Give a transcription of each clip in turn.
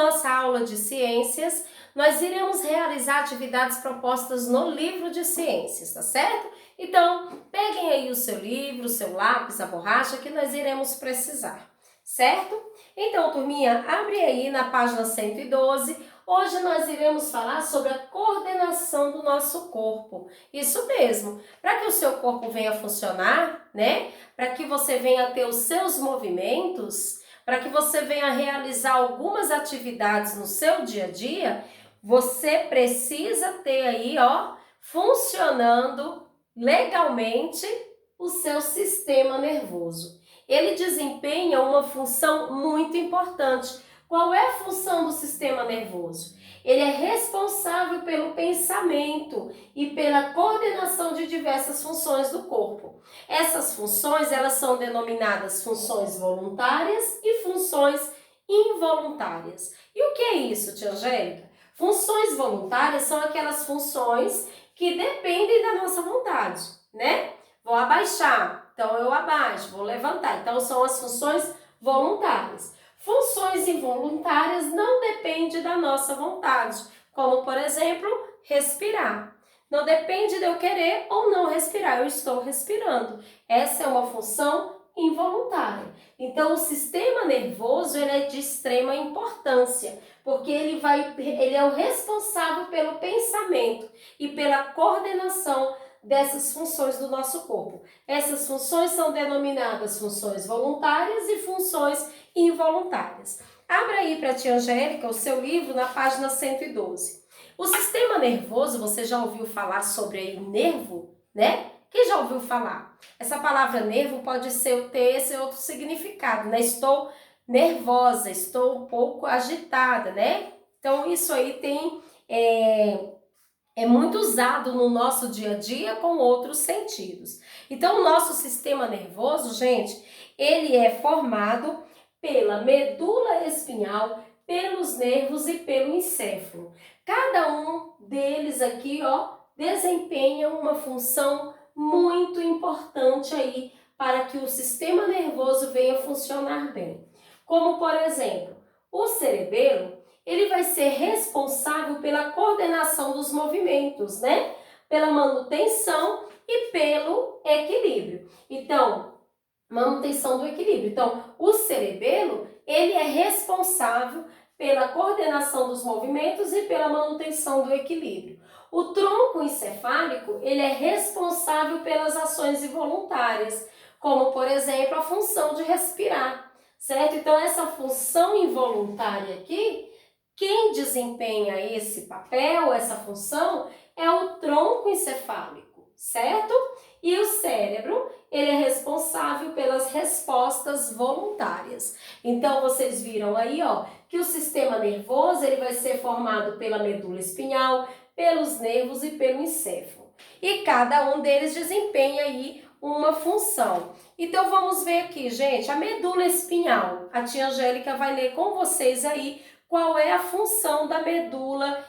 nossa aula de ciências, nós iremos realizar atividades propostas no livro de ciências, tá certo? Então, peguem aí o seu livro, o seu lápis, a borracha, que nós iremos precisar, certo? Então, turminha, abre aí na página 112. Hoje nós iremos falar sobre a coordenação do nosso corpo. Isso mesmo, para que o seu corpo venha funcionar, né? Para que você venha ter os seus movimentos, para que você venha realizar algumas atividades no seu dia a dia, você precisa ter aí, ó, funcionando legalmente o seu sistema nervoso. Ele desempenha uma função muito importante. Qual é a função do sistema nervoso? Ele é responsável pelo pensamento e pela coordenação de diversas funções do corpo. Essas funções, elas são denominadas funções voluntárias e funções involuntárias. E o que é isso, tia Angélica? Funções voluntárias são aquelas funções que dependem da nossa vontade, né? Vou abaixar, então eu abaixo, vou levantar. Então são as funções voluntárias. Funções involuntárias não dependem da nossa vontade, como por exemplo, respirar. Não depende de eu querer ou não respirar, eu estou respirando. Essa é uma função involuntária. Então o sistema nervoso ele é de extrema importância, porque ele é o responsável pelo pensamento e pela coordenação dessas funções do nosso corpo. Essas funções são denominadas funções voluntárias e funções involuntárias. Abra aí para a tia Angélica o seu livro na página 112. O sistema nervoso, você já ouviu falar sobre aí nervo, né? Quem já ouviu falar? Essa palavra nervo pode ter esse outro significado, né? Estou nervosa, estou um pouco agitada, né? Então isso aí tem é muito usado no nosso dia a dia com outros sentidos. Então, o nosso sistema nervoso, gente, ele é formado pela medula espinhal, pelos nervos e pelo encéfalo. Cada um deles aqui, ó, desempenha uma função muito importante aí para que o sistema nervoso venha funcionar bem. Como, por exemplo, o cerebelo, ele vai ser responsável pela coordenação dos movimentos, né? Pela manutenção e pelo equilíbrio. Então, manutenção do equilíbrio. Então, o cerebelo, ele é responsável pela coordenação dos movimentos e pela manutenção do equilíbrio. O tronco encefálico, ele é responsável pelas ações involuntárias, como, por exemplo, a função de respirar, certo? Então, essa função involuntária aqui, quem desempenha esse papel, essa função, é o tronco encefálico, certo? E o cérebro, ele é responsável pelas respostas voluntárias. Então, vocês viram aí, ó, que o sistema nervoso, ele vai ser formado pela medula espinhal, pelos nervos e pelo encéfalo. E cada um deles desempenha aí uma função. Então, vamos ver aqui, gente, a medula espinhal. A tia Angélica vai ler com vocês aí qual é a função da medula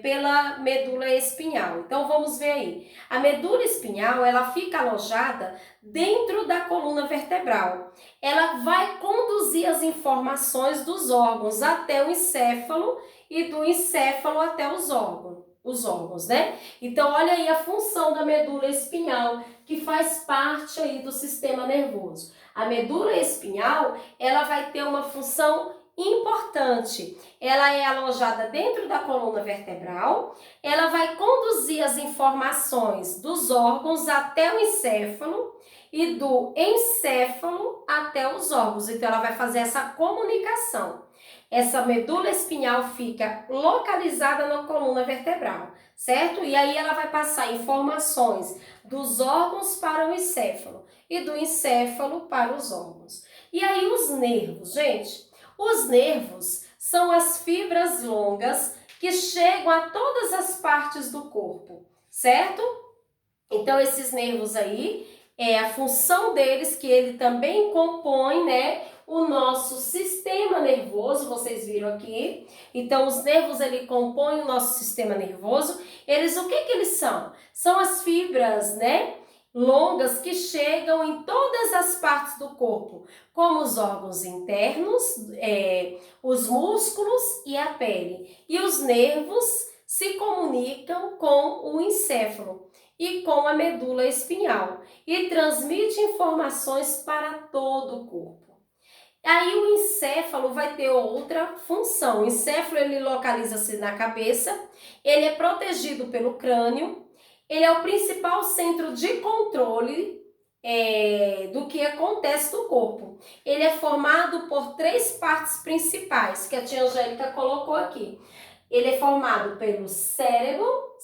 pela medula espinhal. Então, vamos ver aí. A medula espinhal, ela fica alojada dentro da coluna vertebral. Ela vai conduzir as informações dos órgãos até o encéfalo e do encéfalo até os órgãos, né? Então, olha aí a função da medula espinhal, que faz parte aí do sistema nervoso. A medula espinhal, ela vai ter uma função importante. Ela é alojada dentro da coluna vertebral, ela vai conduzir as informações dos órgãos até o encéfalo e do encéfalo até os órgãos. Então, ela vai fazer essa comunicação. Essa medula espinhal fica localizada na coluna vertebral, certo? E aí ela vai passar informações dos órgãos para o encéfalo e do encéfalo para os órgãos. E aí os nervos, gente? Os nervos são as fibras longas que chegam a todas as partes do corpo, certo? Então, esses nervos aí, a função deles, que ele também compõe, né, o nosso sistema nervoso, vocês viram aqui. Então, os nervos, ele compõe o nosso sistema nervoso. Eles, o que eles são? São as fibras, né, longas que chegam em todas as partes do corpo, como os órgãos internos, os músculos e a pele. E os nervos se comunicam com o encéfalo e com a medula espinhal e transmite informações para todo o corpo. Aí o encéfalo vai ter outra função. O encéfalo ele localiza-se na cabeça, ele é protegido pelo crânio, ele é o principal centro de controle do que acontece no corpo. Ele é formado por 3 partes principais que a tia Angélica colocou aqui. Ele é formado pelo cérebro,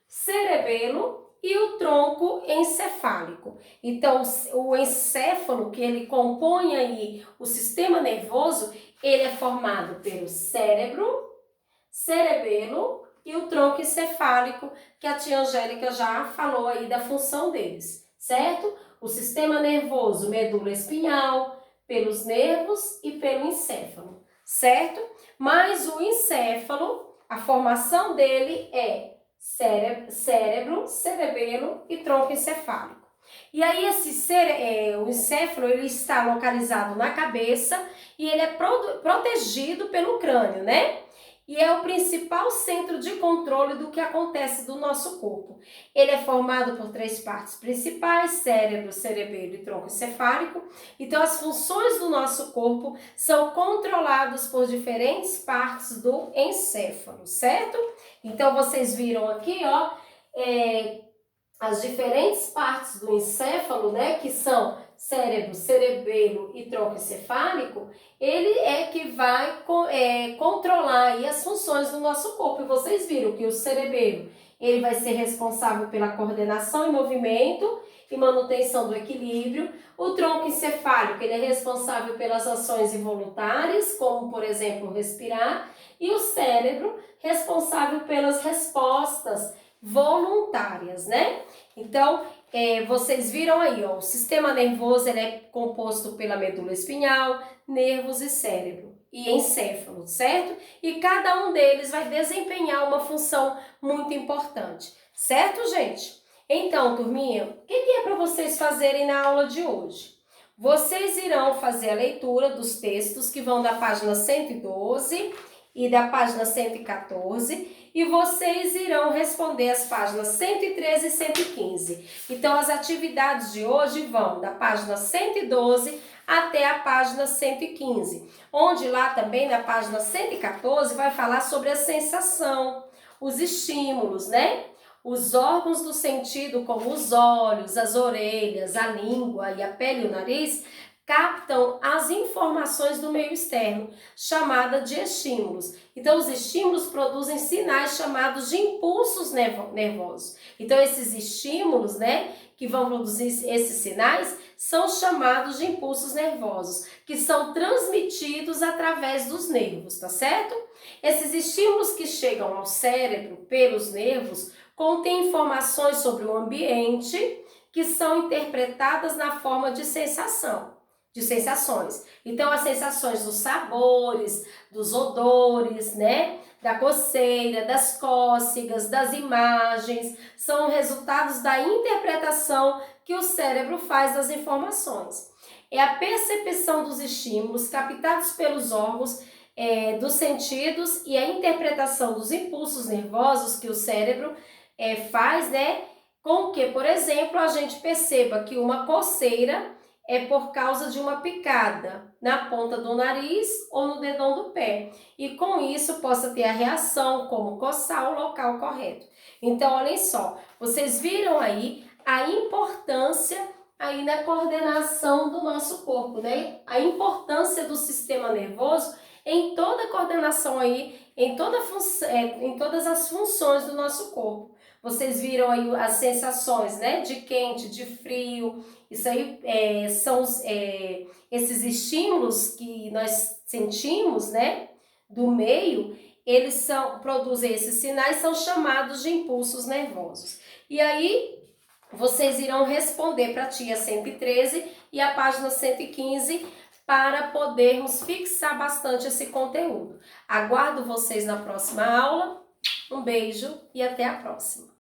cerebelo e o tronco encefálico. Então, o encéfalo, que ele compõe aí o sistema nervoso, ele é formado pelo cérebro, cerebelo e o tronco encefálico, que a tia Angélica já falou aí da função deles, certo? O sistema nervoso, medula espinhal, pelos nervos e pelo encéfalo, certo? Mas o encéfalo, a formação dele é cérebro, cerebelo e tronco encefálico. E aí o encéfalo ele está localizado na cabeça e ele é protegido pelo crânio, né? E é o principal centro de controle do que acontece do nosso corpo. Ele é formado por 3 partes principais, cérebro, cerebelo e tronco encefálico. Então, as funções do nosso corpo são controladas por diferentes partes do encéfalo, certo? Então, vocês viram aqui, ó, as diferentes partes do encéfalo, né, que são cérebro, cerebelo e tronco encefálico, ele é que vai controlar aí as funções do nosso corpo. E vocês viram que o cerebelo, ele vai ser responsável pela coordenação e movimento e manutenção do equilíbrio. O tronco encefálico, ele é responsável pelas ações involuntárias, como, por exemplo, respirar. E o cérebro, responsável pelas respostas voluntárias, né? Então, vocês viram aí, ó, o sistema nervoso ele é composto pela medula espinhal, nervos e cérebro e encéfalo, certo? E cada um deles vai desempenhar uma função muito importante, certo, gente? Então, turminha, o que é para vocês fazerem na aula de hoje? Vocês irão fazer a leitura dos textos que vão da página 112 e da página 114 e vocês irão responder as páginas 113 e 115. Então, as atividades de hoje vão da página 112 até a página 115, onde lá também na página 114 vai falar sobre a sensação, os estímulos, né? Os órgãos do sentido, como os olhos, as orelhas, a língua e a pele e o nariz, captam as informações do meio externo, chamada de estímulos. Então, os estímulos produzem sinais chamados de impulsos nervosos. Então, esses estímulos, né, que vão produzir esses sinais, são chamados de impulsos nervosos, que são transmitidos através dos nervos, tá certo? Esses estímulos que chegam ao cérebro pelos nervos contêm informações sobre o ambiente que são interpretadas na forma de sensações. Então, as sensações dos sabores, dos odores, né? Da coceira, das cócegas, das imagens, são resultados da interpretação que o cérebro faz das informações. É a percepção dos estímulos captados pelos órgãos dos sentidos e a interpretação dos impulsos nervosos que o cérebro faz, né? Com que, por exemplo, a gente perceba que uma coceira é por causa de uma picada na ponta do nariz ou no dedão do pé. E com isso possa ter a reação, como coçar o local correto. Então, olhem só, vocês viram aí a importância aí na coordenação do nosso corpo, né? A importância do sistema nervoso em toda a coordenação aí, em todas as funções do nosso corpo. Vocês viram aí as sensações, né? De quente, de frio. Isso aí são esses estímulos que nós sentimos, né? Do meio, eles produzem esses sinais, são chamados de impulsos nervosos. E aí, vocês irão responder para a tia 113 e a página 115 para podermos fixar bastante esse conteúdo. Aguardo vocês na próxima aula. Um beijo e até a próxima.